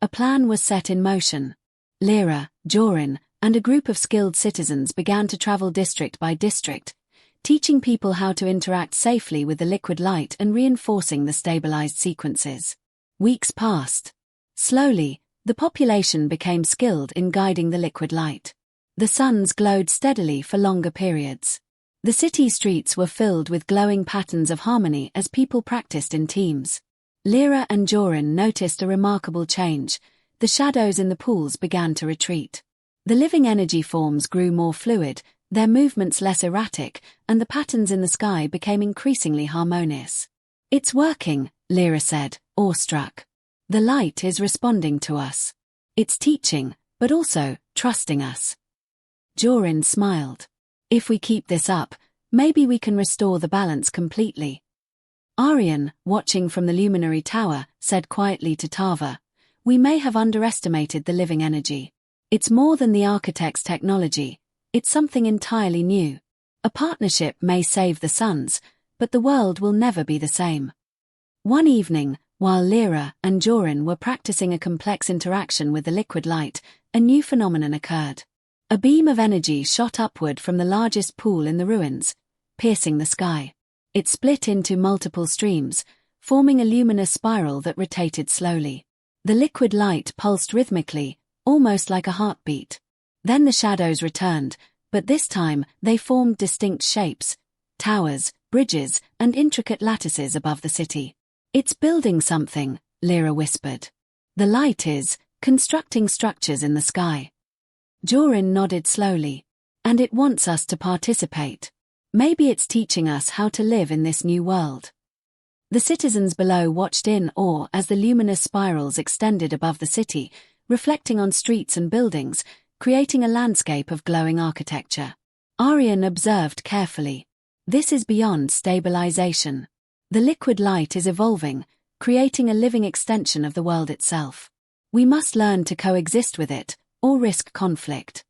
A plan was set in motion. Lyra, Jorin, and a group of skilled citizens began to travel district by district, teaching people how to interact safely with the liquid light and reinforcing the stabilized sequences. Weeks passed. Slowly, the population became skilled in guiding the liquid light. The suns glowed steadily for longer periods. The city streets were filled with glowing patterns of harmony as people practiced in teams. Lyra and Joran noticed a remarkable change. The shadows in the pools began to retreat. The living energy forms grew more fluid, their movements less erratic, and the patterns in the sky became increasingly harmonious. "It's working," Lyra said, awestruck. "The light is responding to us. It's teaching, but also trusting us." Joran smiled. "If we keep this up, maybe we can restore the balance completely." Aryan, watching from the luminary tower, said quietly to Tava, "We may have underestimated the living energy. It's more than the architect's technology, it's something entirely new. A partnership may save the suns, but the world will never be the same." One evening, while Lyra and Joran were practicing a complex interaction with the liquid light, a new phenomenon occurred. A beam of energy shot upward from the largest pool in the ruins, piercing the sky. It split into multiple streams, forming a luminous spiral that rotated slowly. The liquid light pulsed rhythmically, almost like a heartbeat. Then the shadows returned, but this time they formed distinct shapes: towers, bridges, and intricate lattices above the city. "It's building something," Lyra whispered. "The light is constructing structures in the sky." Joran nodded slowly. "And it wants us to participate. Maybe it's teaching us how to live in this new world." The citizens below watched in awe as the luminous spirals extended above the city, reflecting on streets and buildings, creating a landscape of glowing architecture. Aryan observed carefully. "This is beyond stabilization. The liquid light is evolving, creating a living extension of the world itself. We must learn to coexist with it, or risk conflict."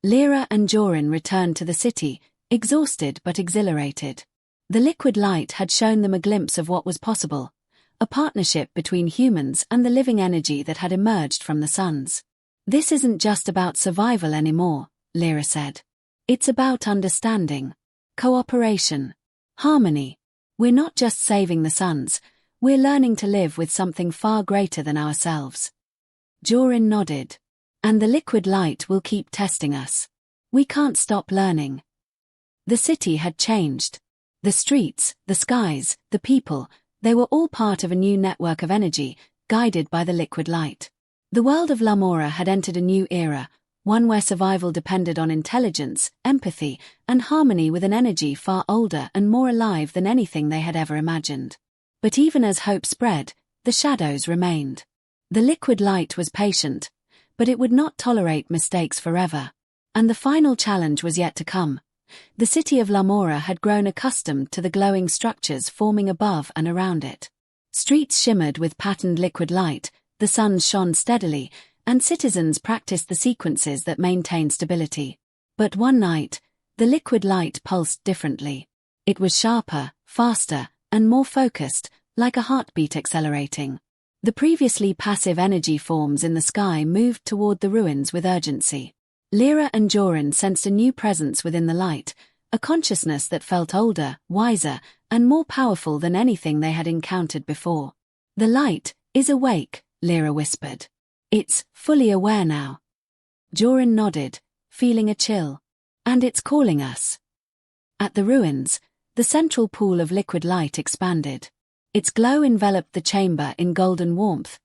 Lyra and Joran returned to the city, exhausted but exhilarated. The liquid light had shown them a glimpse of what was possible, a partnership between humans and the living energy that had emerged from the suns. "This isn't just about survival anymore," Lyra said. "It's about understanding, cooperation, harmony. We're not just saving the suns, we're learning to live with something far greater than ourselves." Joran nodded. "And the liquid light will keep testing us. We can't stop learning." The city had changed. The streets, the skies, the people, they were all part of a new network of energy, guided by the liquid light. The world of Lumora had entered a new era, one where survival depended on intelligence, empathy, and harmony with an energy far older and more alive than anything they had ever imagined. But even as hope spread, the shadows remained. The liquid light was patient, but it would not tolerate mistakes forever. And the final challenge was yet to come. The city of Lumora had grown accustomed to the glowing structures forming above and around it. Streets shimmered with patterned liquid light, the suns shone steadily, and citizens practiced the sequences that maintained stability. But one night, the liquid light pulsed differently. It was sharper, faster, and more focused, like a heartbeat accelerating. The previously passive energy forms in the sky moved toward the ruins with urgency. Lyra and Joran sensed a new presence within the light, a consciousness that felt older, wiser, and more powerful than anything they had encountered before. "The light is awake," Lyra whispered. "It's fully aware now." Joran nodded, feeling a chill. "And it's calling us." At the ruins, the central pool of liquid light expanded. Its glow enveloped the chamber in golden warmth,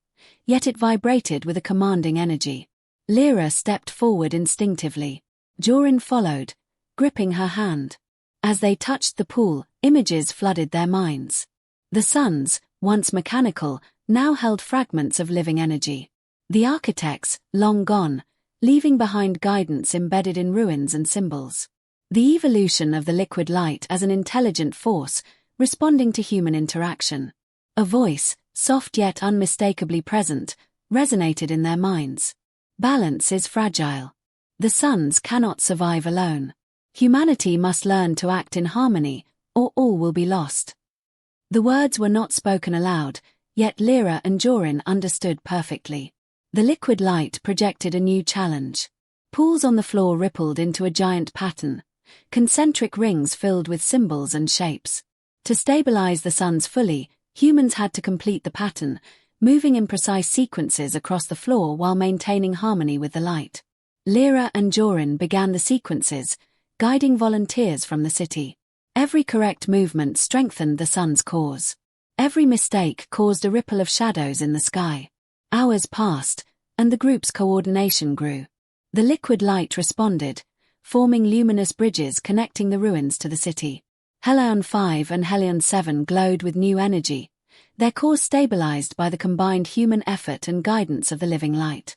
yet it vibrated with a commanding energy. Lyra stepped forward instinctively. Joran followed, gripping her hand. As they touched the pool, images flooded their minds. The suns, once mechanical, now held fragments of living energy. The architects, long gone, leaving behind guidance embedded in ruins and symbols. The evolution of the liquid light as an intelligent force, responding to human interaction. A voice, soft yet unmistakably present, resonated in their minds. "Balance is fragile. The suns cannot survive alone. Humanity must learn to act in harmony, or all will be lost." The words were not spoken aloud, yet Lyra and Joran understood perfectly. The liquid light projected a new challenge. Pools on the floor rippled into a giant pattern, concentric rings filled with symbols and shapes. To stabilize the suns fully, humans had to complete the pattern, moving in precise sequences across the floor while maintaining harmony with the light. Lyra and Jorin began the sequences, guiding volunteers from the city. Every correct movement strengthened the sun's cause. Every mistake caused a ripple of shadows in the sky. Hours passed, and the group's coordination grew. The liquid light responded, forming luminous bridges connecting the ruins to the city. Helion 5 and Helion 7 glowed with new energy, their cores stabilized by the combined human effort and guidance of the living light.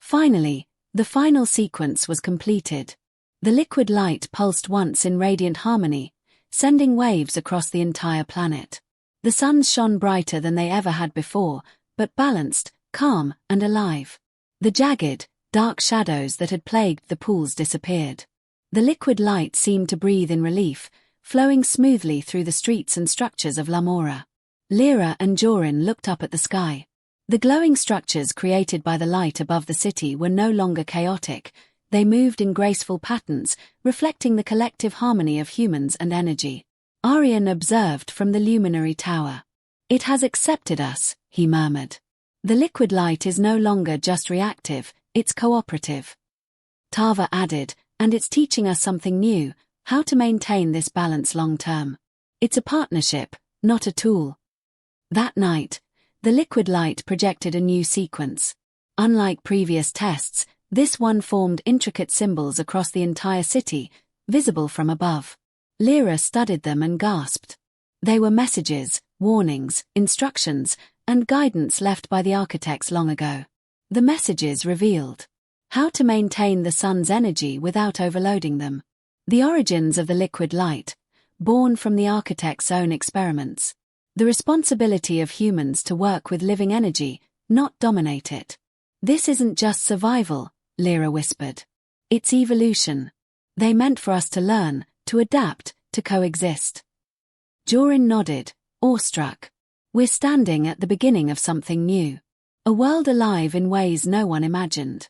Finally, the final sequence was completed. The liquid light pulsed once in radiant harmony, sending waves across the entire planet. The suns shone brighter than they ever had before, but balanced, calm, and alive. The jagged, dark shadows that had plagued the pools disappeared. The liquid light seemed to breathe in relief, flowing smoothly through the streets and structures of Lumora. Lyra and Jorin looked up at the sky. The glowing structures created by the light above the city were no longer chaotic. They moved in graceful patterns, reflecting the collective harmony of humans and energy. Arian observed from the luminary tower. "It has accepted us," he murmured. "The liquid light is no longer just reactive, it's cooperative." Tava added, "And it's teaching us something new, how to maintain this balance long term. It's a partnership, not a tool." That night, the liquid light projected a new sequence. Unlike previous tests, this one formed intricate symbols across the entire city, visible from above. Lyra studied them and gasped. They were messages, warnings, instructions, and guidance left by the architects long ago. The messages revealed how to maintain the sun's energy without overloading them. The origins of the liquid light, born from the architect's own experiments. The responsibility of humans to work with living energy, not dominate it. "This isn't just survival," Lyra whispered. "It's evolution. They meant for us to learn, to adapt, to coexist." Jorin nodded, awestruck. "We're standing at the beginning of something new. A world alive in ways no one imagined."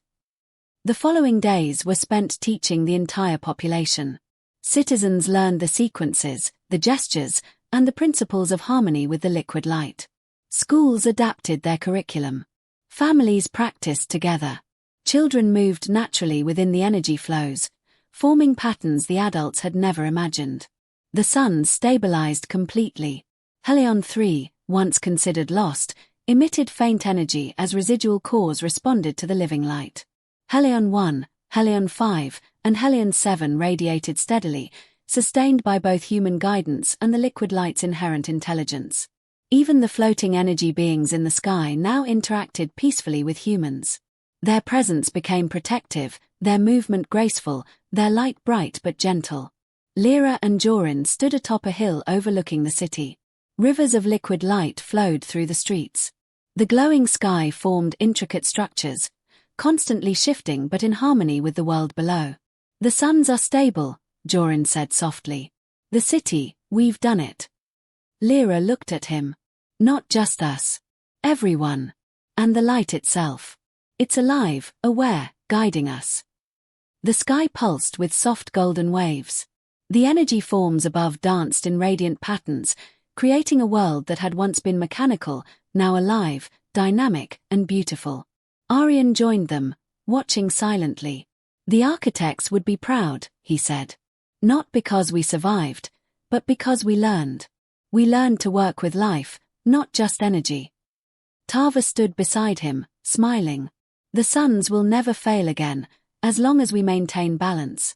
The following days were spent teaching the entire population. Citizens learned the sequences, the gestures, and the principles of harmony with the liquid light. Schools adapted their curriculum. Families practiced together. Children moved naturally within the energy flows, forming patterns the adults had never imagined. The suns stabilized completely. Helion 3, once considered lost, emitted faint energy as residual cores responded to the living light. Helion 1, Helion 5, and Helion 7 radiated steadily, sustained by both human guidance and the liquid light's inherent intelligence. Even the floating energy beings in the sky now interacted peacefully with humans. Their presence became protective, their movement graceful, their light bright but gentle. Lyra and Jorin stood atop a hill overlooking the city. Rivers of liquid light flowed through the streets. The glowing sky formed intricate structures, constantly shifting but in harmony with the world below. "The suns are stable," Jorin said softly. "The city, we've done it." Lyra looked at him. "Not just us. Everyone. And the light itself. It's alive, aware, guiding us." The sky pulsed with soft golden waves. The energy forms above danced in radiant patterns, creating a world that had once been mechanical, now alive, dynamic, and beautiful. Arian joined them, watching silently. "The architects would be proud," he said. "Not because we survived, but because we learned. We learned to work with life, not just energy." Tava stood beside him, smiling. "The suns will never fail again, as long as we maintain balance."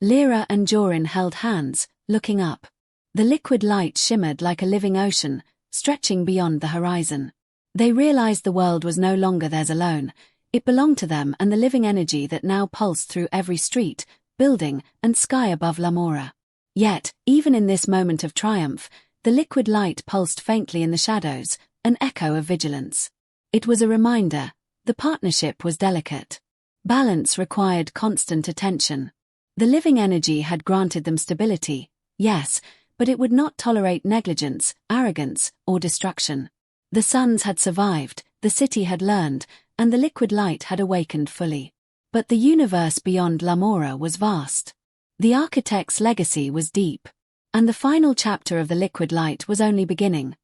Lyra and Jorin held hands, looking up. The liquid light shimmered like a living ocean, stretching beyond the horizon. They realized the world was no longer theirs alone. It belonged to them and the living energy that now pulsed through every street, building, and sky above Lumora. Yet, even in this moment of triumph, the liquid light pulsed faintly in the shadows, an echo of vigilance. It was a reminder, the partnership was delicate. Balance required constant attention. The living energy had granted them stability, yes, but it would not tolerate negligence, arrogance, or destruction. The suns had survived, the city had learned, and the liquid light had awakened fully. But the universe beyond Lumora was vast. The architect's legacy was deep. And the final chapter of the liquid light was only beginning.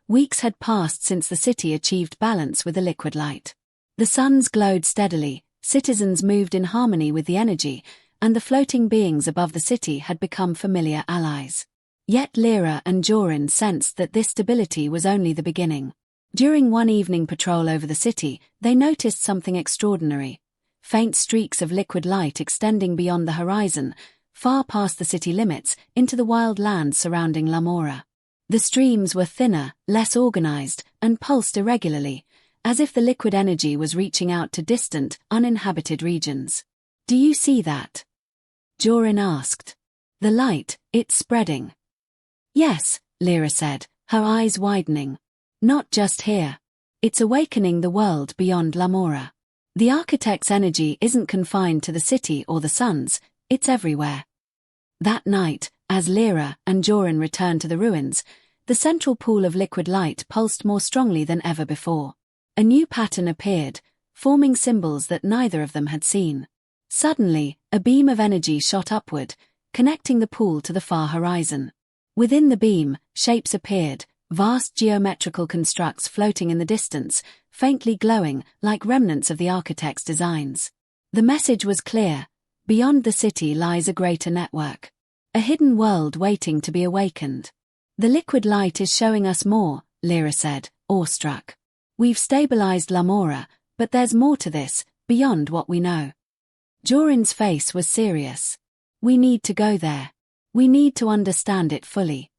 Weeks had passed since the city achieved balance with the liquid light. The suns glowed steadily, citizens moved in harmony with the energy, and the floating beings above the city had become familiar allies. Yet Lyra and Jorin sensed that this stability was only the beginning. During one evening patrol over the city, they noticed something extraordinary. Faint streaks of liquid light extending beyond the horizon, far past the city limits, into the wild lands surrounding Lumora. The streams were thinner, less organized, and pulsed irregularly, as if the liquid energy was reaching out to distant, uninhabited regions. "Do you see that?" Jorin asked. "The light, it's spreading." "Yes," Lyra said, her eyes widening. "Not just here. It's awakening the world beyond Lumora. The architect's energy isn't confined to the city or the suns, it's everywhere." That night, as Lyra and Jorin returned to the ruins, the central pool of liquid light pulsed more strongly than ever before. A new pattern appeared, forming symbols that neither of them had seen. Suddenly, a beam of energy shot upward, connecting the pool to the far horizon. Within the beam, shapes appeared, vast geometrical constructs floating in the distance, faintly glowing like remnants of the architect's designs. The message was clear: beyond the city lies a greater network. A hidden world waiting to be awakened. "The liquid light is showing us more," Lyra said, awestruck. "We've stabilized Lumora, but there's more to this, beyond what we know." Jorin's face was serious. "We need to go there. We need to understand it fully."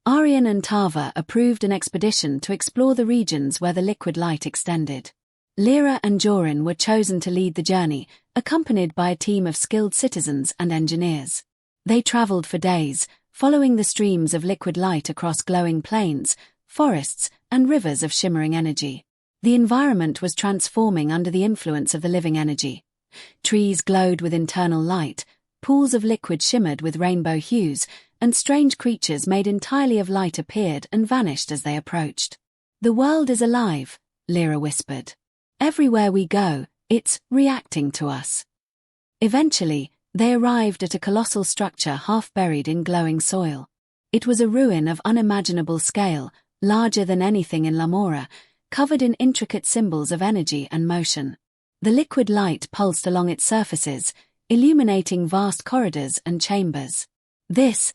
Aryan and Tava approved an expedition to explore the regions where the liquid light extended. Lyra and Jorin were chosen to lead the journey, accompanied by a team of skilled citizens and engineers. They traveled for days, following the streams of liquid light across glowing plains, forests, and rivers of shimmering energy. The environment was transforming under the influence of the living energy. Trees glowed with internal light, pools of liquid shimmered with rainbow hues, and strange creatures made entirely of light appeared and vanished as they approached. "The world is alive," Lyra whispered. "Everywhere we go, it's reacting to us." Eventually, they arrived at a colossal structure half buried in glowing soil. It was a ruin of unimaginable scale, larger than anything in Lumora, covered in intricate symbols of energy and motion. The liquid light pulsed along its surfaces, illuminating vast corridors and chambers. This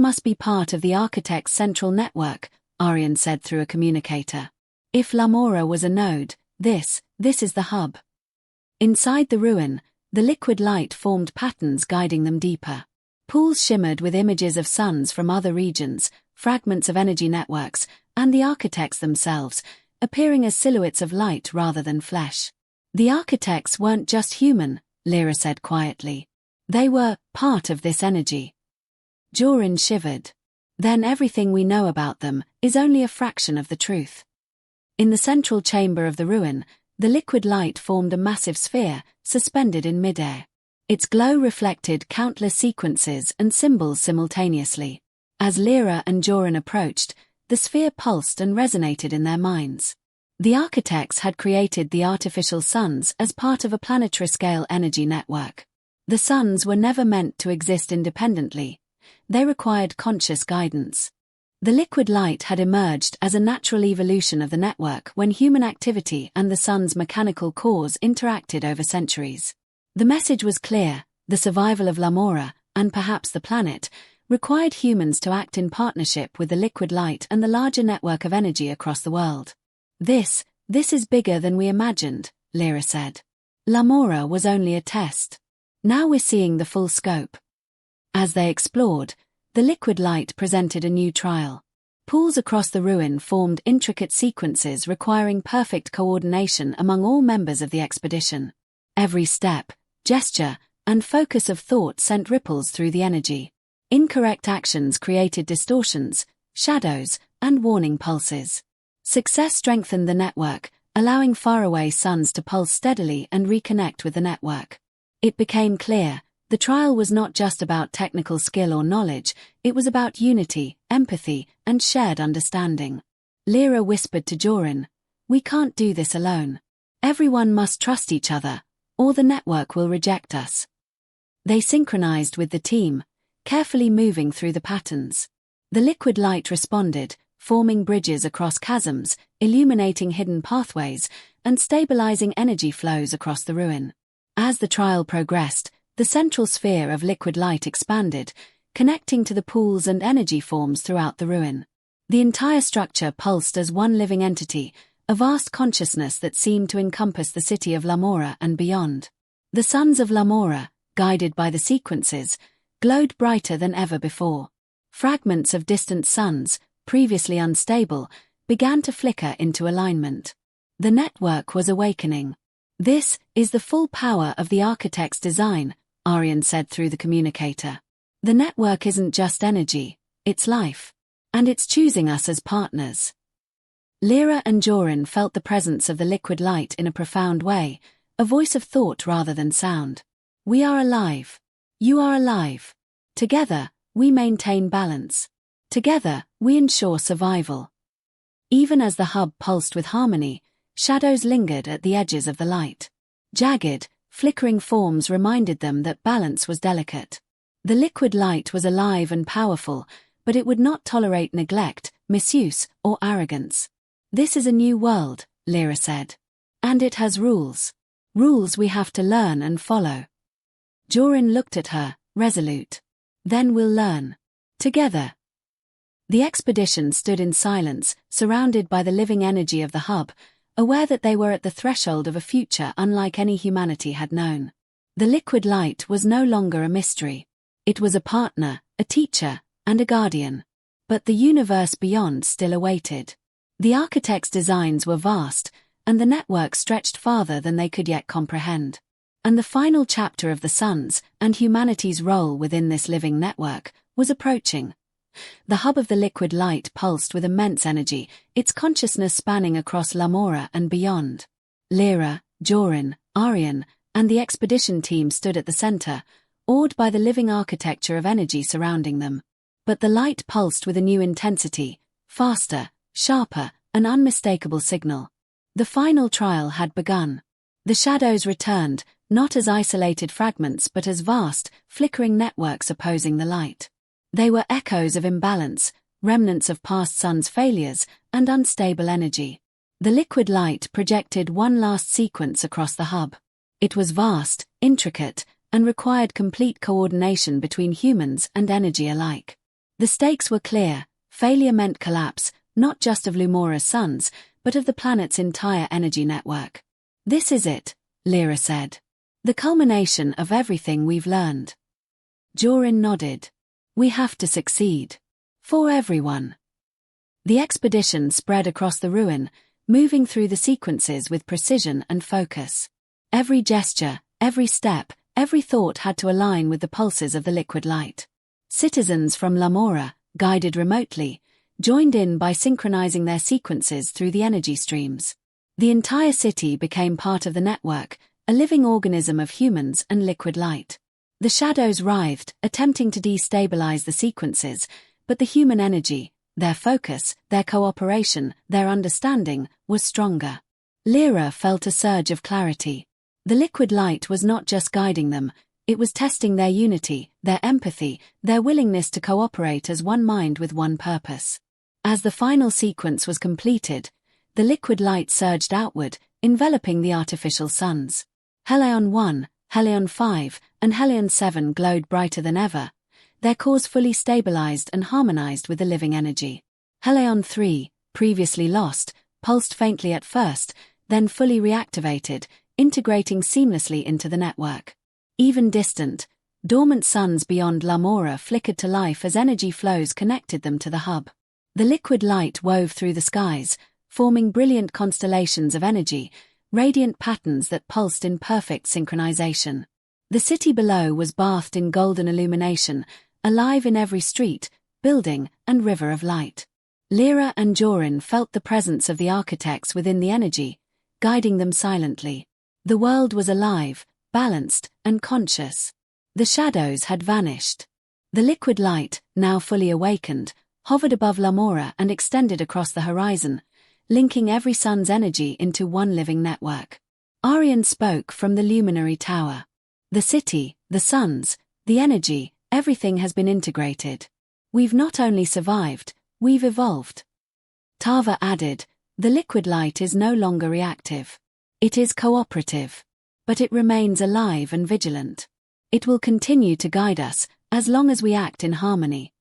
must be part of the architect's central network," Aryan said through a communicator. "If Lumora was a node, this is the hub." Inside the ruin, the liquid light formed patterns guiding them deeper. Pools shimmered with images of suns from other regions, fragments of energy networks, and the architects themselves, appearing as silhouettes of light rather than flesh. "The architects weren't just human," Lyra said quietly. "They were part of this energy." Jorin shivered. "Then everything we know about them is only a fraction of the truth." In the central chamber of the ruin, the liquid light formed a massive sphere, suspended in midair. Its glow reflected countless sequences and symbols simultaneously. As Lyra and Jorin approached, the sphere pulsed and resonated in their minds. The architects had created the artificial suns as part of a planetary-scale energy network. The suns were never meant to exist independently. They required conscious guidance. The liquid light had emerged as a natural evolution of the network when human activity and the sun's mechanical cores interacted over centuries. The message was clear: the survival of Lumora, and perhaps the planet, required humans to act in partnership with the liquid light and the larger network of energy across the world. This is bigger than we imagined," Lyra said. "Lumora was only a test. Now we're seeing the full scope." As they explored, the liquid light presented a new trial. Pools across the ruin formed intricate sequences requiring perfect coordination among all members of the expedition. Every step, gesture, and focus of thought sent ripples through the energy. Incorrect actions created distortions, shadows, and warning pulses. Success strengthened the network, allowing faraway suns to pulse steadily and reconnect with the network. It became clear: the trial was not just about technical skill or knowledge, it was about unity, empathy, and shared understanding. Lyra whispered to Jorin, "We can't do this alone. Everyone must trust each other, or the network will reject us. They synchronized with the team, carefully moving through the patterns. The liquid light responded, forming bridges across chasms, illuminating hidden pathways, and stabilizing energy flows across the ruin. As the trial progressed, the central sphere of liquid light expanded, connecting to the pools and energy forms throughout the ruin. The entire structure pulsed as one living entity, a vast consciousness that seemed to encompass the city of Lumora and beyond. The suns of Lumora, guided by the sequences, glowed brighter than ever before. Fragments of distant suns, previously unstable, began to flicker into alignment. The network was awakening. "This is the full power of the architect's design," Aryan said through the communicator. "The network isn't just energy, it's life. And it's choosing us as partners." Lyra and Jorin felt the presence of the liquid light in a profound way, a voice of thought rather than sound. "We are alive. You are alive. Together, we maintain balance. Together, we ensure survival." Even as the hub pulsed with harmony, shadows lingered at the edges of the light. Jagged, flickering forms reminded them that balance was delicate. The liquid light was alive and powerful, but it would not tolerate neglect, misuse, or arrogance. "This is a new world," Lyra said. "And it has rules. Rules we have to learn and follow." Jorin looked at her, resolute. "Then we'll learn. Together." The expedition stood in silence, surrounded by the living energy of the hub, aware that they were at the threshold of a future unlike any humanity had known. The liquid light was no longer a mystery. It was a partner, a teacher, and a guardian. But the universe beyond still awaited. The architect's designs were vast, and the network stretched farther than they could yet comprehend. And the final chapter of the suns, and humanity's role within this living network, was approaching. The hub of the liquid light pulsed with immense energy, its consciousness spanning across Lumora and beyond. Lyra, Jorin, Aryan, and the expedition team stood at the center, awed by the living architecture of energy surrounding them. But the light pulsed with a new intensity, faster, sharper, an unmistakable signal. The final trial had begun. The shadows returned, not as isolated fragments but as vast, flickering networks opposing the light. They were echoes of imbalance, remnants of past suns' failures, and unstable energy. The liquid light projected one last sequence across the hub. It was vast, intricate, and required complete coordination between humans and energy alike. The stakes were clear. Failure meant collapse, not just of Lumora's suns, but of the planet's entire energy network. "This is it," Lyra said. "The culmination of everything we've learned." Jorin nodded. "We have to succeed. For everyone." The expedition spread across the ruin, moving through the sequences with precision and focus. Every gesture, every step, every thought had to align with the pulses of the liquid light. Citizens from Lumora, guided remotely, joined in by synchronizing their sequences through the energy streams. The entire city became part of the network, a living organism of humans and liquid light. The shadows writhed, attempting to destabilize the sequences, but the human energy, their focus, their cooperation, their understanding, was stronger. Lyra felt a surge of clarity. The liquid light was not just guiding them, it was testing their unity, their empathy, their willingness to cooperate as one mind with one purpose. As the final sequence was completed, the liquid light surged outward, enveloping the artificial suns. Helion 1, Helion 5, and Helion 7 glowed brighter than ever, their cores fully stabilized and harmonized with the living energy. Helion 3, previously lost, pulsed faintly at first, then fully reactivated, integrating seamlessly into the network. Even distant, dormant suns beyond Lumora flickered to life as energy flows connected them to the hub. The liquid light wove through the skies, forming brilliant constellations of energy, radiant patterns that pulsed in perfect synchronization. The city below was bathed in golden illumination, alive in every street, building, and river of light. Lyra and Jorin felt the presence of the architects within the energy, guiding them silently. The world was alive, balanced, and conscious. The shadows had vanished. The liquid light, now fully awakened, hovered above Lumora and extended across the horizon, linking every sun's energy into one living network. Aryan spoke from the luminary tower. The city, the suns, the energy, everything has been integrated. We've not only survived, we've evolved. Tava added, the liquid light is no longer reactive. It is cooperative. But it remains alive and vigilant. It will continue to guide us, as long as we act in harmony.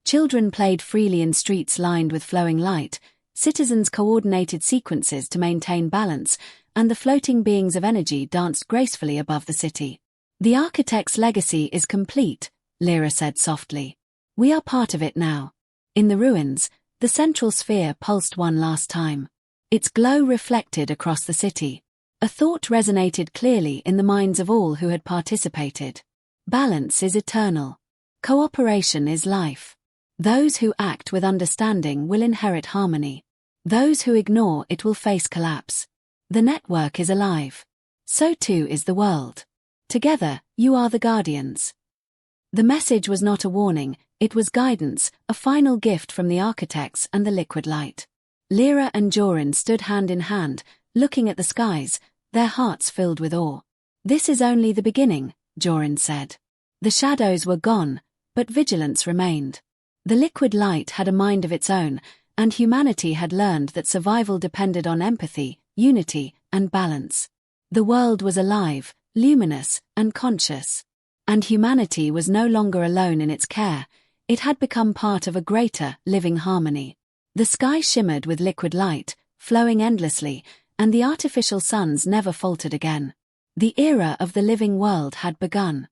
Children played freely in streets lined with flowing light, citizens coordinated sequences to maintain balance, and the floating beings of energy danced gracefully above the city. The architect's legacy is complete, Lyra said softly. We are part of it now. In the ruins, the central sphere pulsed one last time. Its glow reflected across the city. A thought resonated clearly in the minds of all who had participated. Balance is eternal. Cooperation is life. Those who act with understanding will inherit harmony. Those who ignore it will face collapse. The network is alive. So too is the world. Together, you are the guardians. The message was not a warning, it was guidance, a final gift from the architects and the liquid light. Lyra and Jorin stood hand in hand, looking at the skies, their hearts filled with awe. This is only the beginning, Jorin said. The shadows were gone, but vigilance remained. The liquid light had a mind of its own, and humanity had learned that survival depended on empathy, unity, and balance. The world was alive, luminous, and conscious. And humanity was no longer alone in its care, it had become part of a greater, living harmony. The sky shimmered with liquid light, flowing endlessly, and the artificial suns never faltered again. The era of the living world had begun.